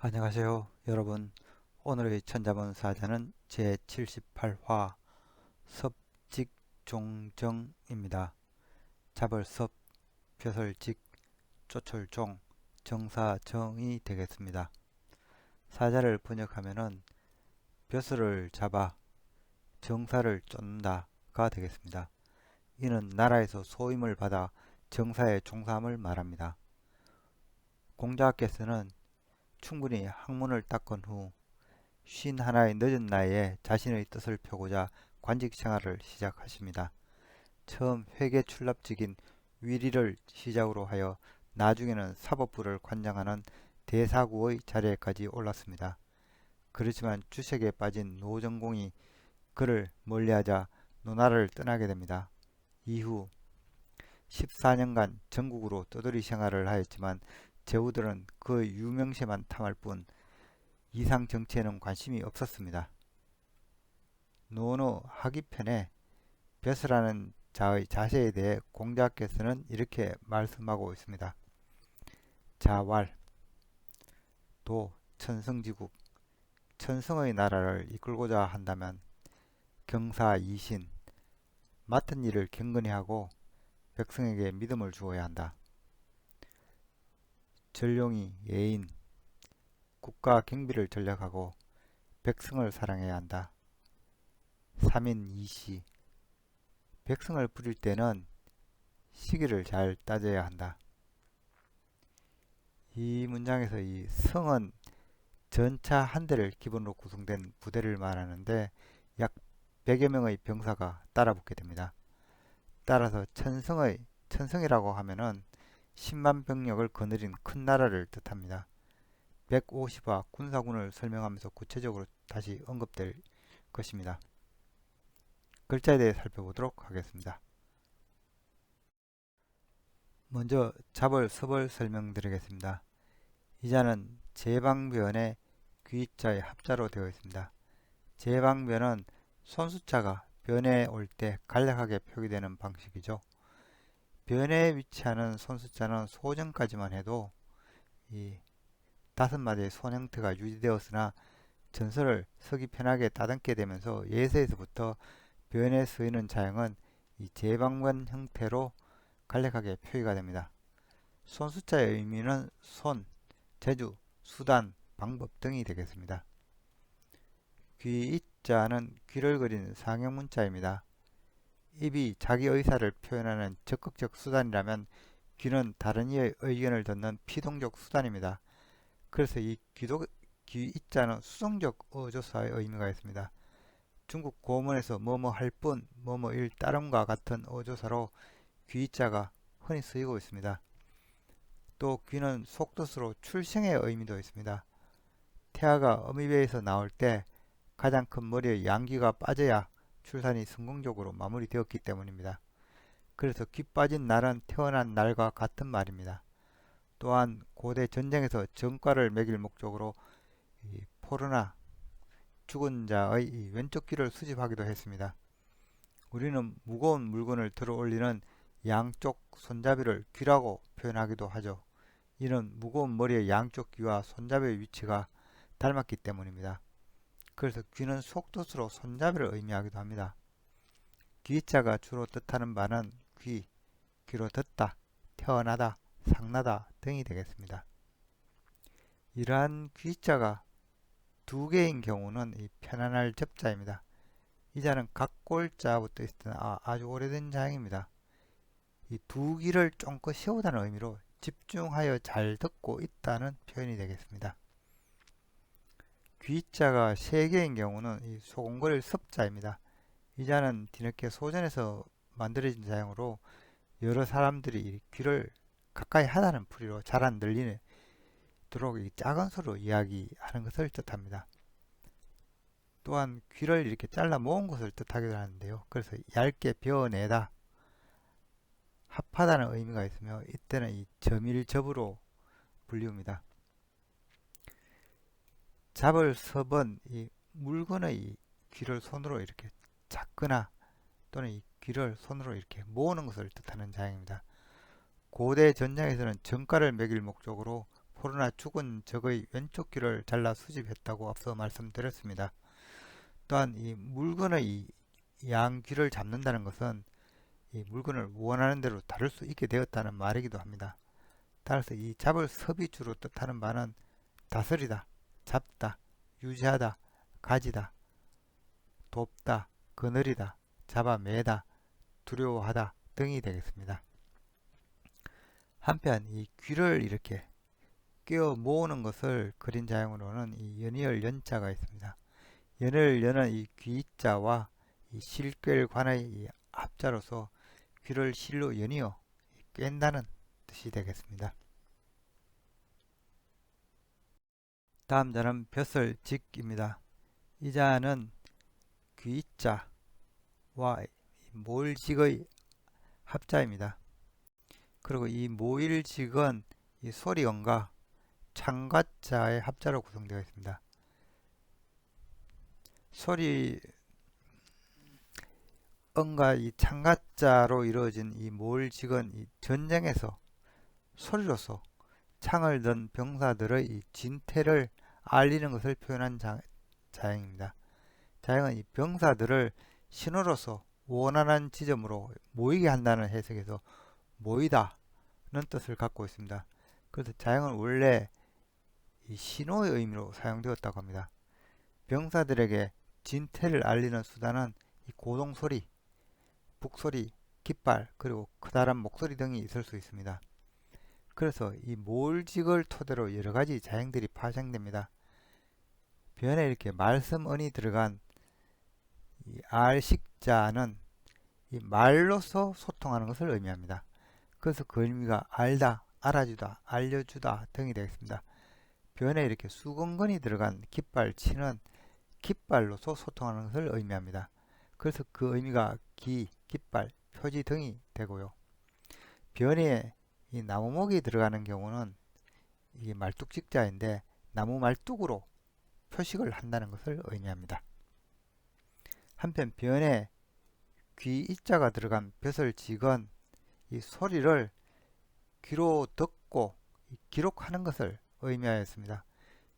안녕하세요, 여러분. 오늘의 천자문 사자는 제78화 섭직종정입니다. 잡을섭, 벼슬직, 쪼철종, 정사정이 되겠습니다. 사자를 번역하면은 벼슬을 잡아 정사를 쫓는다가 되겠습니다. 이는 나라에서 소임을 받아 정사에 종사함을 말합니다. 공자께서는 충분히 학문을 닦은 후 51의 늦은 나이에 자신의 뜻을 펴고자 관직 생활을 시작하십니다. 처음 회계 출납직인 위리를 시작으로 하여 나중에는 사법부를 관장하는 대사구의 자리에까지 올랐습니다. 그렇지만 주색에 빠진 노정공이 그를 멀리하자 노나라를 떠나게 됩니다. 이후 14년간 전국으로 떠돌이 생활을 하였지만 제후들은 그 유명세만 탐할 뿐 이상 정치에는 관심이 없었습니다. 노노 하기편에 벼슬하는 자의 자세에 대해 공자께서는 이렇게 말씀하고 있습니다. 자왈, 도, 천성지국, 천성의 나라를 이끌고자 한다면 경사이신, 맡은 일을 경건히 하고 백성에게 믿음을 주어야 한다. 전룡이 예인, 국가 경비를 전략하고 백성을 사랑해야 한다. 삼인이시, 백성을 부릴 때는 시기를 잘 따져야 한다. 이 문장에서 이 성은 전차 한 대를 기본으로 구성된 부대를 말하는데 약 100여 명의 병사가 따라붙게 됩니다. 따라서 천성이라고 하면은 10만 병력을 거느린 큰 나라를 뜻합니다. 150화 군사군을 설명하면서 구체적으로 다시 언급될 것입니다. 글자에 대해 살펴보도록 하겠습니다. 먼저 잡을 섭을 설명드리겠습니다. 이 자는 제방변의 귀자의 합자로 되어 있습니다. 제방변은 손수자가 변에 올 때 간략하게 표기되는 방식이죠. 변에 위치하는 손수자는 소정까지만 해도 이 5마디의 손 형태가 유지되었으나 전설을 서기 편하게 따듬게 되면서 예서에서부터 변에 쓰이는 자형은 이 제방변 형태로 간략하게 표기가 됩니다. 손수자의 의미는 손, 재주, 수단, 방법 등이 되겠습니다. 귀자는 귀를 그린 상형문자입니다. 입이 자기 의사를 표현하는 적극적 수단이라면 귀는 다른 이의 의견을 듣는 피동적 수단입니다. 그래서 이 귀자는 수성적 어조사의 의미가 있습니다. 중국 고문에서 뭐뭐 할 뿐, 뭐뭐일 따름과 같은 어조사로 귀자가 흔히 쓰이고 있습니다. 또 귀는 속뜻으로 출생의 의미도 있습니다. 태아가 어미배에서 나올 때 가장 큰 머리에 양귀가 빠져야 출산이 성공적으로 마무리되었기 때문입니다. 그래서 귀 빠진 날은 태어난 날과 같은 말입니다. 또한 고대 전쟁에서 전과를 매길 목적으로 포르나 죽은 자의 왼쪽 귀를 수집하기도 했습니다. 우리는 무거운 물건을 들어 올리는 양쪽 손잡이를 귀라고 표현하기도 하죠. 이는 무거운 머리의 양쪽 귀와 손잡이의 위치가 닮았기 때문입니다. 그래서 귀는 속뜻으로 손잡이를 의미하기도 합니다. 귀자가 주로 뜻하는 바는 귀로 듣다, 태어나다, 상나다 등이 되겠습니다. 이러한 귀자가 두 개인 경우는 이 편안할 접자입니다. 이 자는 각골자부터 있었던 아주 오래된 자형입니다. 이 두 귀를 쫑긋 세우다는 의미로 집중하여 잘 듣고 있다는 표현이 되겠습니다. 귀자가 세 개인 경우는 이 소곤거릴 섭자입니다. 이 자는 뒤늦게 소전에서 만들어진 자형으로 여러 사람들이 귀를 가까이 하다는 풀이로 잘 안 들리도록 작은 소리로 이야기하는 것을 뜻합니다. 또한 귀를 이렇게 잘라 모은 것을 뜻하기도 하는데요. 그래서 얇게 베어내다, 합하다는 의미가 있으며 이때는 이 점일접으로 불리웁니다. 잡을 섭은 이 물건의 귀를 손으로 이렇게 잡거나 또는 이 귀를 손으로 이렇게 모으는 것을 뜻하는 자형입니다. 고대 전쟁에서는 전가를 매길 목적으로 포로나 죽은 적의 왼쪽 귀를 잘라 수집했다고 앞서 말씀드렸습니다. 또한 이 물건의 양귀를 잡는다는 것은 이 물건을 원하는 대로 다룰 수 있게 되었다는 말이기도 합니다. 따라서 이 잡을 섭이주로 뜻하는 바는 다스리다, 잡다, 유지하다, 가지다, 돕다, 거느리다, 잡아매다, 두려워하다 등이 되겠습니다. 한편 이 귀를 이렇게 끼워 모으는 것을 그린 자형으로는 이 연이을 연자가 있습니다. 연을 여는 이 귀자와 이 실꿰관의 이 합자로서 귀를 실로 연이어 꿰다는 뜻이 되겠습니다. 다음 자는 벼슬직입니다. 이 자는 귀자와 모일직의 합자입니다. 그리고 이 모일직은 이 소리언과 창가자의 합자로 구성되어 있습니다. 소리언과 이 창가자로 이루어진 이 모일직은 이 전쟁에서 소리로서 창을 든 병사들의 이 진퇴를 알리는 것을 표현한 자형입니다. 자형은 이 병사들을 신호로서 원하는 지점으로 모이게 한다는 해석에서 모이다는 뜻을 갖고 있습니다. 그래서 자형은 원래 이 신호의 의미로 사용되었다고 합니다. 병사들에게 진퇴를 알리는 수단은 이 고동소리, 북소리, 깃발, 그리고 커다란 목소리 등이 있을 수 있습니다. 그래서 이 모을직을 토대로 여러가지 자형들이 파생됩니다. 변에 이렇게 말씀언이 들어간 이 알식자는 이 말로서 소통하는 것을 의미합니다. 그래서 그 의미가 알다, 알아주다, 알려주다 등이 되겠습니다. 변에 이렇게 수건건이 들어간 깃발치는 깃발로서 소통하는 것을 의미합니다. 그래서 그 의미가 기, 깃발, 표지 등이 되고요. 변에 이 나무목이 들어가는 경우는 이게 말뚝직자인데 나무 말뚝으로 표식을 한다는 것을 의미합니다. 한편 변에 귀 이자가 들어간 벼슬직은 이 소리를 귀로 듣고 기록하는 것을 의미하였습니다.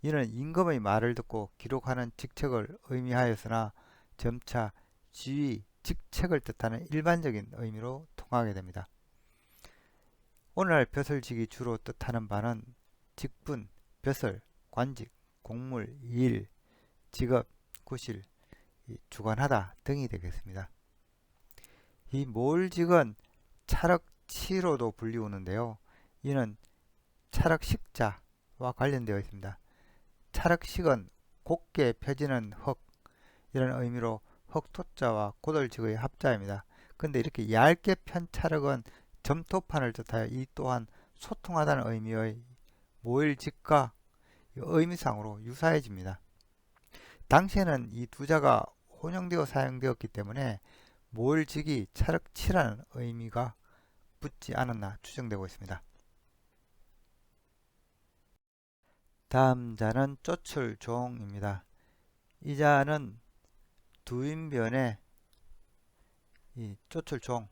이는 임금의 말을 듣고 기록하는 직책을 의미하였으나 점차 지위, 직책을 뜻하는 일반적인 의미로 통하게 됩니다. 오늘날 벼슬직이 주로 뜻하는 바는 직분, 벼슬, 관직, 공물, 일, 직업, 구실, 주관하다 등이 되겠습니다. 이 모을직은 찰흙치로도 불리우는데요. 이는 찰흙식자와 관련되어 있습니다. 찰흙식은 곱게 펴지는 흙 이런 의미로 흙토자와 고돌직의 합자입니다. 근데 이렇게 얇게 편 찰흙은 점토판을 뜻하여 이 또한 소통하다는 의미의 모일직과 의미상으로 유사해집니다. 당시에는 이 두 자가 혼용되어 사용되었기 때문에 모일직이 찰흙치라는 의미가 붙지 않았나 추정되고 있습니다. 다음 자는 쪼출종입니다. 이 자는 두인변에 이 쪼출종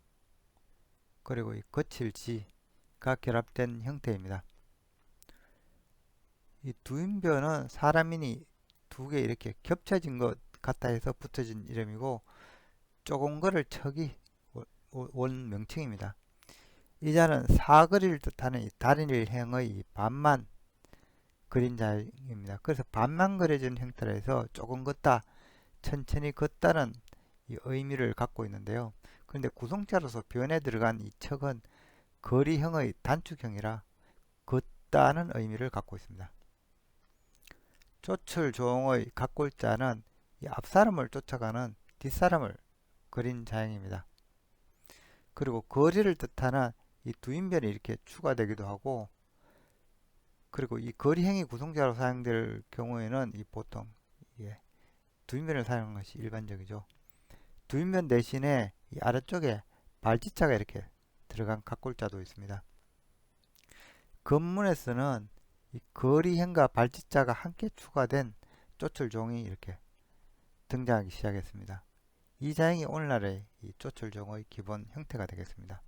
그리고 이 거칠지가 결합된 형태입니다. 이 두인변은 사람인이 두 개 이렇게 겹쳐진 것 같아 해서 붙여진 이름이고 쪼금거를 척이 원 명칭입니다. 이 자는 사거리를 뜻하는 이 다리일행의 반만 그린 자입니다. 그래서 반만 그려진 형태라 해서 조금 걷다, 천천히 걷다는 이 의미를 갖고 있는데요. 그런데 구성자로서 변에 들어간 이 척은 거리형의 단축형이라 걷다는 의미를 갖고 있습니다. 쫓을종의 각골자는 이 앞사람을 쫓아가는 뒷사람을 그린 자형입니다. 그리고 거리를 뜻하는 이 두인변이 이렇게 추가되기도 하고, 그리고 이 거리행위 구성자로 사용될 경우에는 이 보통 두인변을 사용하는 것이 일반적이죠. 두인변 대신에 이 아래쪽에 발지자가 이렇게 들어간 각골자도 있습니다. 건문에서는 이 거리행과 발지자가 함께 추가된 쫓을종이 이렇게 등장하기 시작했습니다. 이 자형이 오늘날의 이 쫓을종의 기본 형태가 되겠습니다.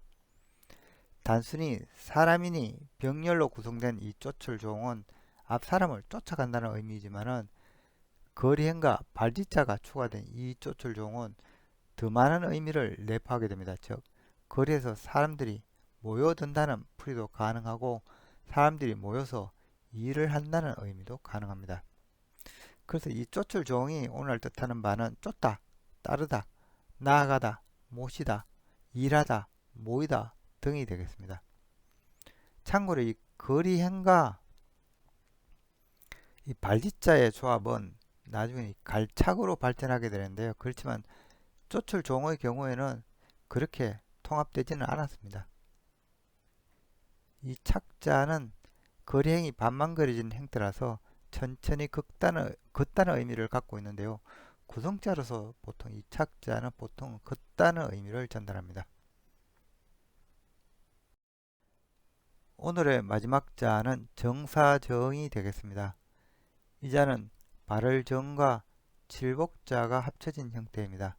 단순히 사람이니 병렬로 구성된 이 쫓을종은 앞 사람을 쫓아간다는 의미지만은 거리행과 발짓자가 추가된 이 쫓을종은 더 많은 의미를 내포하게 됩니다. 즉, 거리에서 사람들이 모여든다는 풀이도 가능하고 사람들이 모여서 일을 한다는 의미도 가능합니다. 그래서 이 쫓을종이 오늘 뜻하는 바는 쫓다, 따르다, 나아가다, 모시다, 일하다, 모이다 등이 되겠습니다. 참고로 이 거리행과 이 발짓자의 조합은 나중에 갈착으로 발전하게 되는데요. 그렇지만 쫓을종의 경우에는 그렇게 통합되지는 않았습니다. 이 착자는 거리행이 반만거려진 형태라서 천천히 걷다는 의미를 갖고 있는데요. 구성자로서 보통 이 착자는 보통 걷다는 의미를 전달합니다. 오늘의 마지막 자는 정사정이 되겠습니다. 이 자는 발을정과 칠복자가 합쳐진 형태입니다.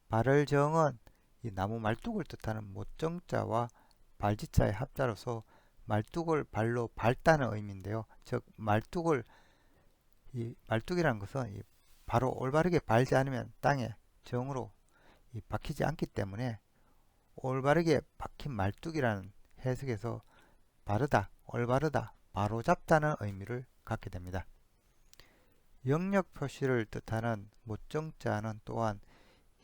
발을정은 이 나무 말뚝을 뜻하는 못정자와 발짓자의 합자로서 말뚝을 발로 밟다는 의미인데요. 즉 말뚝이라는 것은 바로 올바르게 밟지 않으면 땅에 정으로 박히지 않기 때문에 올바르게 박힌 말뚝이라는 해석에서 바르다, 올바르다, 바로잡다는 의미를 갖게 됩니다. 영역 표시를 뜻하는 못정자는 또한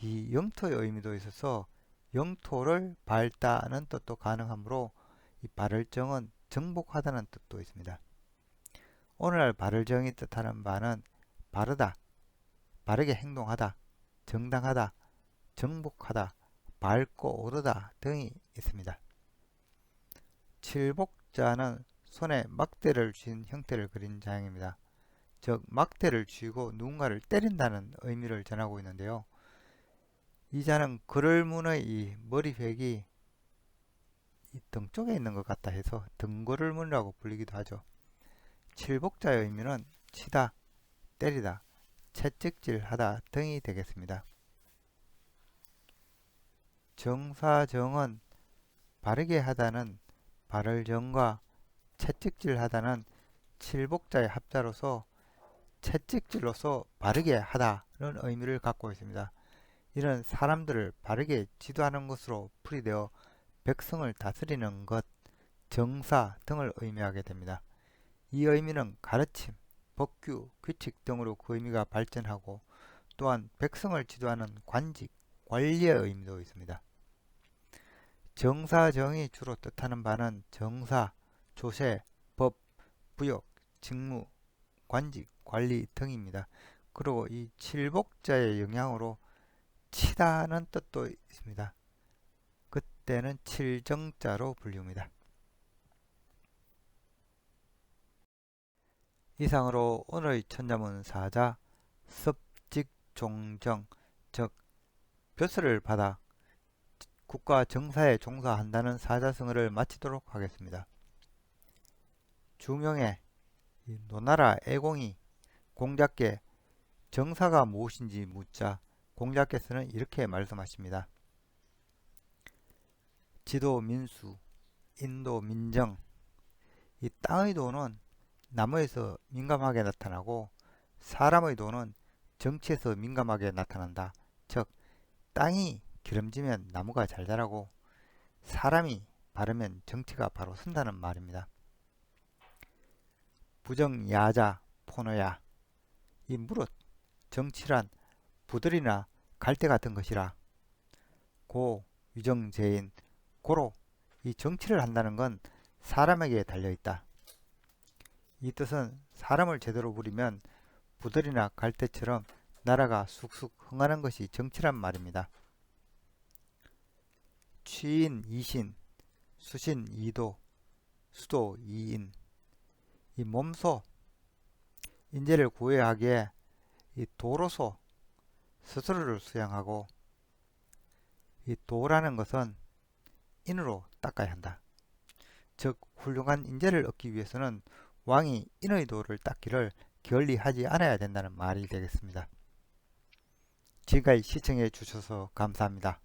이 영토의 의미도 있어서 영토를 밟다는 뜻도 가능하므로 이 발을정은 정복하다는 뜻도 있습니다. 오늘날 발을정이 뜻하는 바는 바르다, 바르게 행동하다, 정당하다, 정복하다, 밟고 오르다 등이 있습니다. 칠복자는 손에 막대를 쥔 형태를 그린 자형입니다. 즉 막대를 쥐고 누군가를 때린다는 의미를 전하고 있는데요. 이 자는 거를문의 이 머리획이 이 등 쪽에 있는 것 같다 해서 등거를문이라고 불리기도 하죠. 칠복자의 의미는 치다, 때리다, 채찍질하다 등이 되겠습니다. 정사정은 바르게 하다는 발을정과 채찍질하다는 칠복자의 합자로서 채찍질로서 바르게 하다는 의미를 갖고 있습니다. 이는 사람들을 바르게 지도하는 것으로 풀이되어 백성을 다스리는 것, 정사 등을 의미하게 됩니다. 이 의미는 가르침, 법규, 규칙 등으로 그 의미가 발전하고 또한 백성을 지도하는 관직, 관리의 의미도 있습니다. 정사정이 주로 뜻하는 바는 정사, 조세, 법, 부역, 직무, 관직, 관리 등입니다. 그리고 이 칠복자의 영향으로 치다는 뜻도 있습니다. 그때는 칠정자로 불립니다. 이상으로 오늘의 천자문 사자 습직종정, 즉 벼슬을 받아 국가 정사에 종사한다는 사자성어를 마치도록 하겠습니다. 주명에 노나라 애공이 공자께 정사가 무엇인지 묻자 공자께서는 이렇게 말씀하십니다. 지도 민수, 인도 민정. 이 땅의 도는 나무에서 민감하게 나타나고 사람의 도는 정치에서 민감하게 나타난다. 즉 땅이 기름지면 나무가 잘 자라고 사람이 바르면 정치가 바로 선다는 말입니다. 부정야자 포노야. 이 무릇 정치란 부들이나 갈대 같은 것이라. 고 유정제인 고로 이 정치를 한다는 건 사람에게 달려있다. 이 뜻은 사람을 제대로 부리면 부들이나 갈대처럼 나라가 쑥쑥 흥하는 것이 정치란 말입니다. 취인 이신, 수신 이도, 수도 이인. 이 몸소 인재를 구해야 하기에 이 도로소 스스로를 수양하고 이 도라는 것은 인으로 닦아야 한다. 즉 훌륭한 인재를 얻기 위해서는 왕이 인의 도를 닦기를 게을리하지 않아야 된다는 말이 되겠습니다. 지금까지 시청해 주셔서 감사합니다.